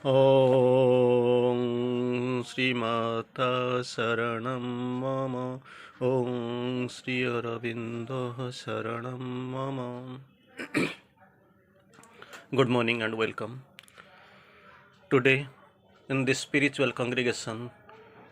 ॐ श्रीमाता शरणं मम ॐ श्री अरविन्दः शरणं मम. Good morning and welcome. Today in this spiritual congregation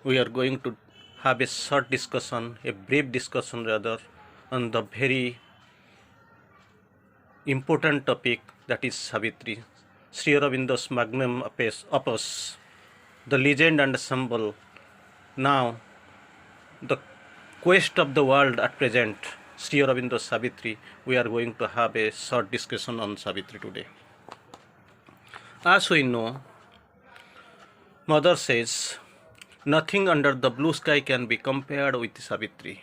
we are going to have a short discussion, a brief discussion rather, on the very important topic, that is Savitri, Sri Aurobindo's magnum opus, the legend and symbol. Now, the quest of the world at present, Sri Aurobindo Savitri, we are going to have a short discussion on Savitri today. As we know, Mother says, nothing under the blue sky can be compared with Savitri.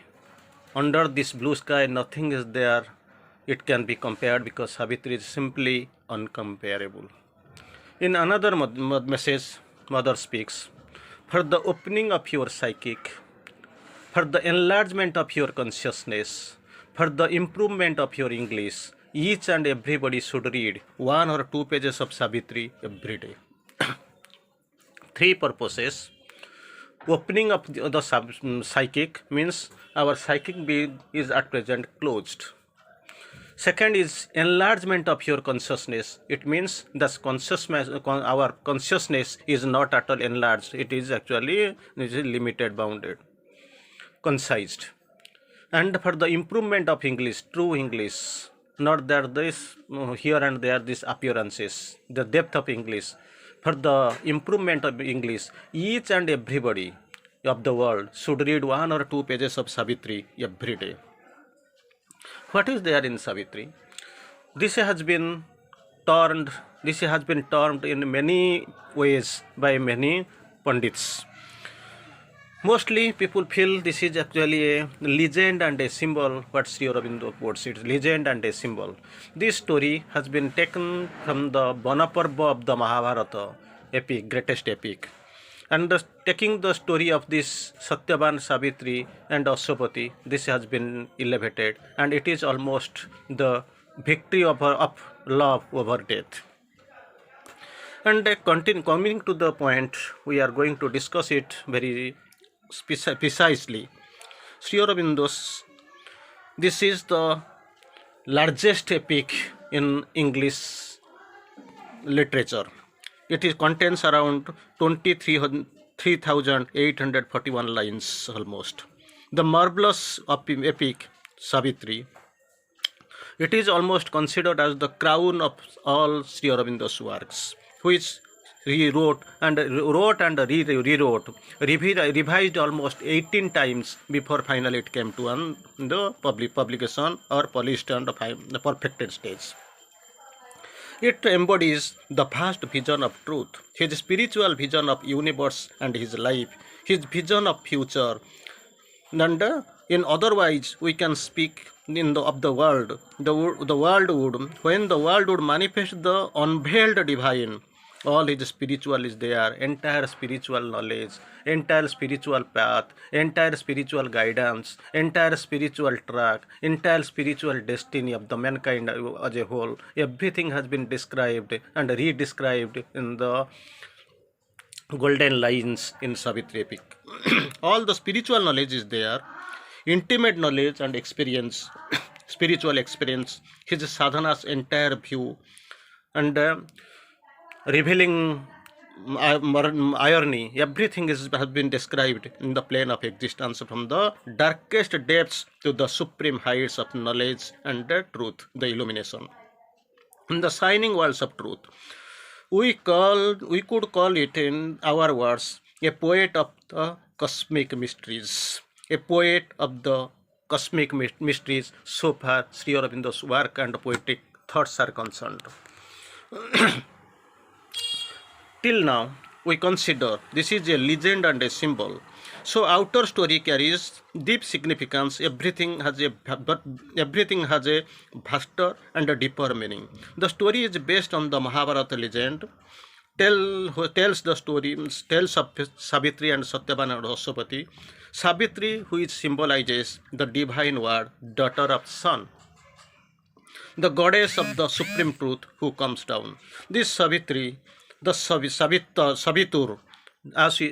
Under this blue sky, nothing is there it can be compared, because Savitri is simply uncomparable. In another message, Mother speaks, for the opening of your psychic, for the enlargement of your consciousness, for the improvement of your English, each and everybody should read 1 or 2 pages of Savitri every day. Three purposes. Opening up the psychic means our psychic being is at present closed. Second is enlargement of your consciousness. It means our consciousness is not at all enlarged. It is actually limited, bounded, concised. And for the improvement of English, true English, not that this here and there these appearances, the depth of English. For the improvement of English, each and everybody of the world should read 1 or 2 pages of Savitri every day. What is there in Savitri? This has been termed in many ways by many Pandits. Mostly people feel this is actually a legend and a symbol, what Sri Aurobindo puts it, legend and a symbol. This story has been taken from the Banaparva of the Mahabharata epic, greatest epic. And taking the story of this Satyavan, Savitri and Ashwapati, this has been elevated, and it is almost the victory of love over death. And coming to the point, we are going to discuss it very precisely. Sri Aurobindo's, this is the largest epic in English literature. It contains around 3,841 lines almost. The marvelous epic Savitri, it is almost considered as the crown of all Sri Aurobindo's works, which he wrote and rewrote, revised almost 18 times before finally it came to the publication or polished and the perfected stage. It embodies the vast vision of truth, his spiritual vision of universe and his life, his vision of future. And in otherwise, we can speak of the world. The world would, when the world would manifest the unveiled divine, all his spiritual is there, entire spiritual knowledge, entire spiritual path, entire spiritual guidance, entire spiritual track, entire spiritual destiny of the mankind as a whole. Everything has been described and redescribed in the golden lines in Savitri epic. All the spiritual knowledge is there, intimate knowledge and experience, spiritual experience, his sadhana's entire view, and revealing irony, everything has been described in the plane of existence, from the darkest depths to the supreme heights of knowledge and truth, the illumination, in the shining worlds of truth. We could call it in our words a poet of the cosmic mysteries, a poet of the cosmic mysteries, so far Sri Aurobindo's work and poetic thoughts are concerned. Till now, we consider this is a legend and a symbol. So outer story carries deep significance. Everything has a vaster and a deeper meaning. The story is based on the Mahabharata legend. Tells the story, tells of Savitri and Satyavan and Ashwapati. Savitri, which symbolizes the divine word, daughter of sun, the goddess of the supreme truth who comes down. This Savitri The Savitur,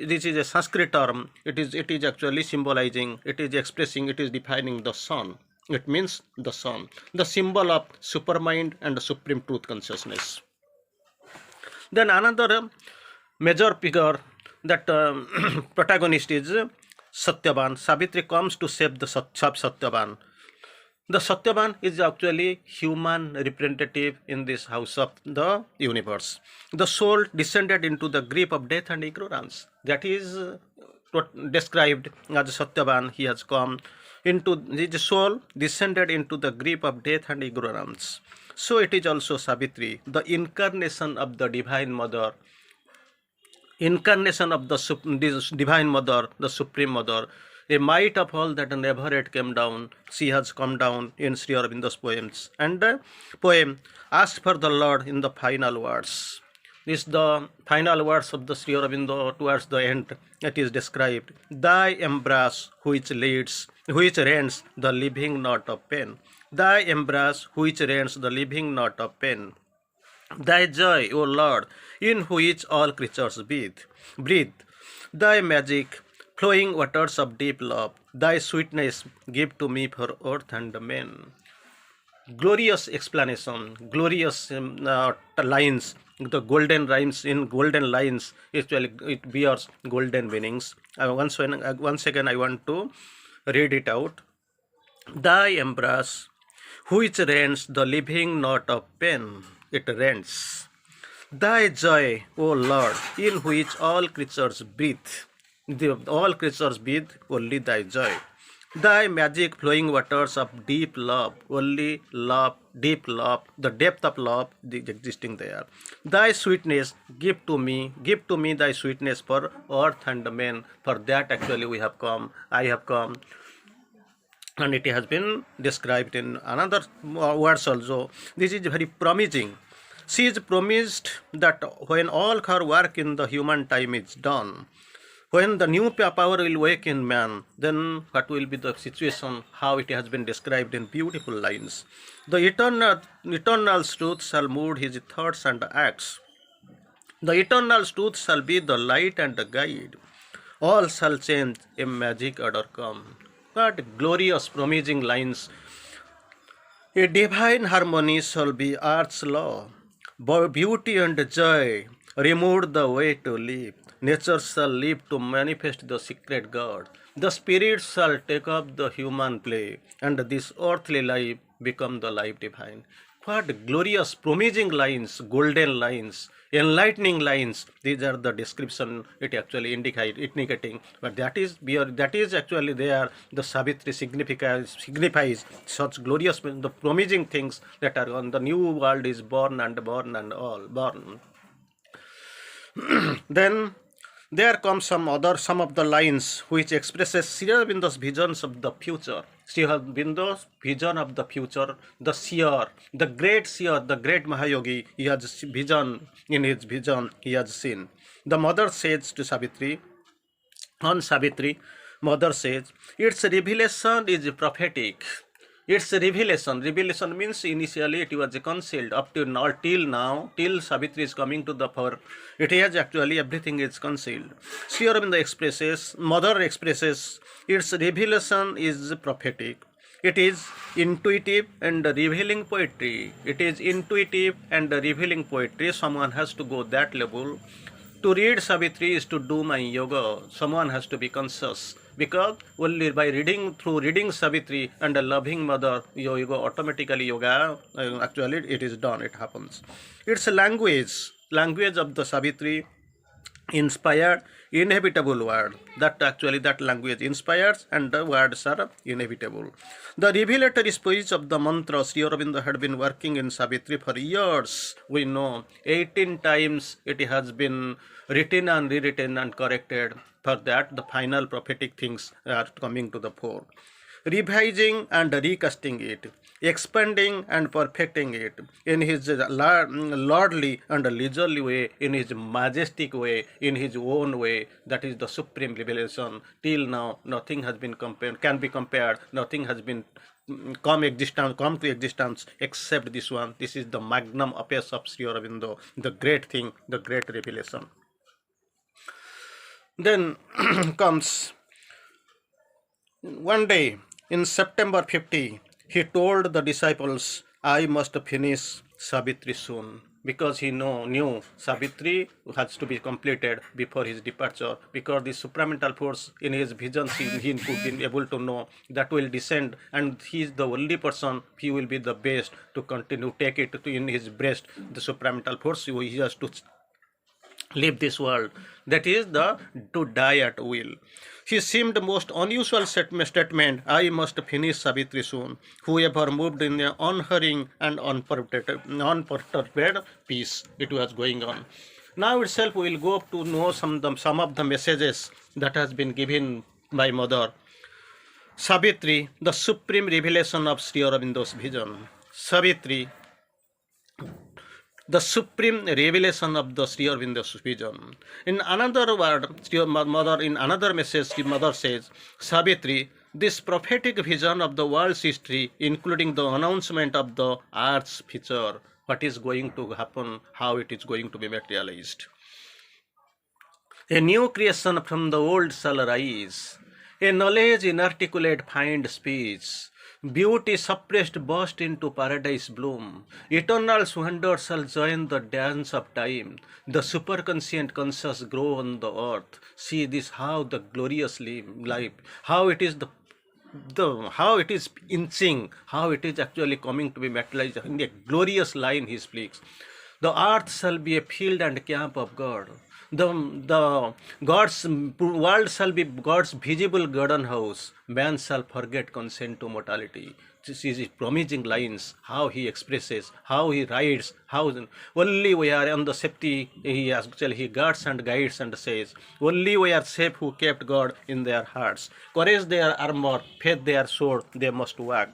this is a Sanskrit term. It is actually symbolizing, it is expressing, it is defining the sun. It means the sun, the symbol of supermind and supreme truth consciousness. Then another major figure, that protagonist is Satyavan. Savitri comes to save the Satyavan. The Satyavan is actually human representative in this house of the universe. The soul descended into the grip of death and ignorance. That is what described as Satyavan. He has come into, his soul descended into the grip of death and ignorance. So it is also Savitri, the incarnation of the Divine Mother, incarnation of this Divine Mother, the Supreme Mother, a might of all that never yet came down. She has come down in Sri Aurobindo's poems. And the poem asked for the Lord in the final words. This is the final words of the Sri Aurobindo towards the end. It is described: Thy embrace which leads, which rends the living knot of pain. Thy embrace which rends the living knot of pain. Thy joy, O Lord, in which all creatures breathe. Thy magic, flowing waters of deep love. Thy sweetness, give to me for earth and men. Glorious explanation, glorious lines, the golden rhymes in golden lines. Actually, it bears golden meanings. Once again, I want to read it out. Thy embrace, which rends the living knot of pain, it rends. Thy joy, O Lord, in which all creatures breathe. All creatures breathe only thy joy. Thy magic, flowing waters of deep love, only love, deep love, the depth of love existing there. Thy sweetness, give to me thy sweetness for earth and men. For that actually we have come, I have come. And it has been described in another words also. This is very promising. She is promised that when all her work in the human time is done, when the new power will wake in man, then what will be the situation, how it has been described in beautiful lines. The eternal truth shall move his thoughts and acts. The eternal truth shall be the light and the guide. All shall change, a magic order come. What glorious promising lines. A divine harmony shall be art's law. Beauty and joy removed the way to live. Nature shall live to manifest the secret God. The spirit shall take up the human play, and this earthly life become the life divine. What glorious, promising lines, golden lines, enlightening lines. These are the description it actually indicating. But that is actually there. The Savitri signifies such glorious, the promising things that are on the new world is born and all born. Then there comes some of the lines which expresses Sri Aurobindo's visions of the future. Sri Aurobindo's vision of the future, the seer, the great Mahayogi, he has vision, in his vision he has seen. The mother says to Savitri, on Savitri, mother says, its revelation is prophetic. Its revelation means initially it was concealed up to now, till Savitri is coming to the fore. It has actually everything is concealed. Sri Aurobindo mother expresses, its revelation is prophetic. It is intuitive and revealing poetry. It is intuitive and revealing poetry. Someone has to go that level. To read Savitri is to do my yoga. Someone has to be conscious. Because only by reading Savitri and a loving mother, yoga automatically actually it is done, it happens. It's a language of the Savitri inspired inevitable word. That language inspires and the words are inevitable. The revelatory speech of the mantra, Sri Aurobindo had been working in Savitri for years. We know 18 times it has been written and rewritten and corrected. For that the final prophetic things are coming to the fore. revising and recasting it, expanding and perfecting it in his lordly and leisurely way, in his majestic way, in his own way. That is the supreme revelation. Till now, nothing has been compared, can be compared, nothing has been come to existence except this one. This is the magnum opus of Sri Aurobindo, the great thing, the great revelation. Then comes one day in September 50, he told the disciples, I must finish Savitri soon, because he knew Savitri has to be completed before his departure, because the supramental force in his visions he could be able to know that will descend, and he is the only person, he will be the best to continue, take it to in his breast, the supramental force, he has to leave this world, that is the to die at will. He seemed most unusual statement, I must finish Savitri soon. Whoever moved in the unhurrying and unperturbed peace, it was going on. Now itself we will go to know some of the messages that has been given by Mother Savitri, the supreme revelation of Sri Aurobindo's vision. Savitri, the supreme revelation of the Sri Aurobindo's vision. In another word, Mother, in another message, Mother says, Savitri, this prophetic vision of the world's history, including the announcement of the Earth's future, what is going to happen, how it is going to be materialized. A new creation from the old shall arise, a knowledge inarticulate find speech, beauty suppressed burst into paradise bloom. Eternal wonder shall join the dance of time. The superconscient conscious grow on the earth. See this, how the glorious life, how it is how it is inching, how it is actually coming to be materialized in a glorious line he speaks. The earth shall be a field and camp of God. The God's world shall be God's visible garden house. Man shall forget consent to mortality. This is his promising lines, how he expresses, how he writes, how only we are on the safety, he guards and guides and says, only we are safe who kept God in their hearts. Courage their armor, faith their sword, they must walk.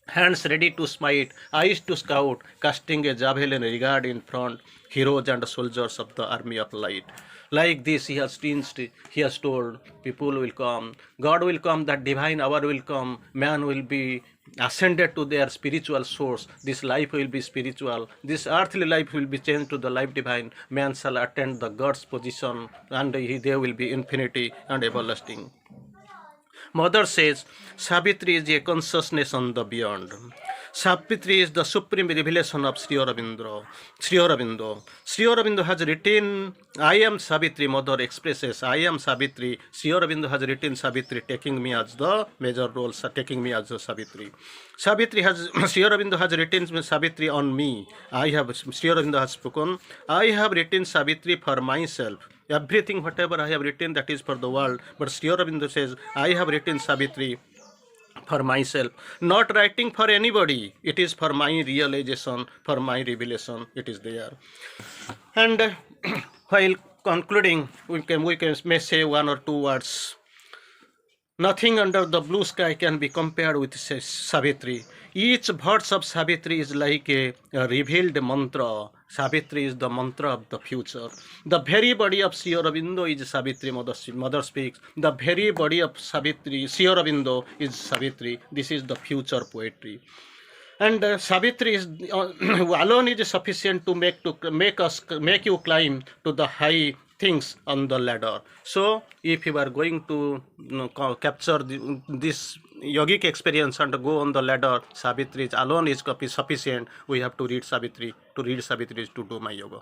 Hands ready to smite, eyes to scout, casting a javelin regard in front, heroes and soldiers of the army of light. Like this he has told, people will come, God will come, that divine hour will come, man will be ascended to their spiritual source, this life will be spiritual, this earthly life will be changed to the life divine, man shall attain the God's position, and they will be infinity and everlasting. Mother says, Savitri is a consciousness on the beyond. Savitri is the supreme revelation of Sri Aurobindo. Sri Aurobindo has written, I am Savitri. Mother expresses, I am Savitri. Sri Aurobindo has written Savitri, taking me as the major role, taking me as the Savitri. Sri Aurobindo has written Savitri on me. Sri Aurobindo has spoken, I have written Savitri for myself. Everything, whatever I have written, that is for the world. But Sri Aurobindo says, I have written Savitri for myself, not writing for anybody. It is for my realization, for my revelation. It is there. And while concluding, we may say one or two words. Nothing under the blue sky can be compared with Savitri. Each verse of Savitri is like a revealed mantra. Savitri is the mantra of the future. The very body of Sri Aurobindo is Savitri, Mother speaks. The very body of Savitri, Sri Aurobindo is Savitri. This is the future poetry. And Savitri is alone is sufficient to make you climb to the high things on the ladder. So if you are going to capture this yogic experience and go on the ladder, Savitri alone is sufficient. We have to read Savitri. To read Savitri is to do my yoga.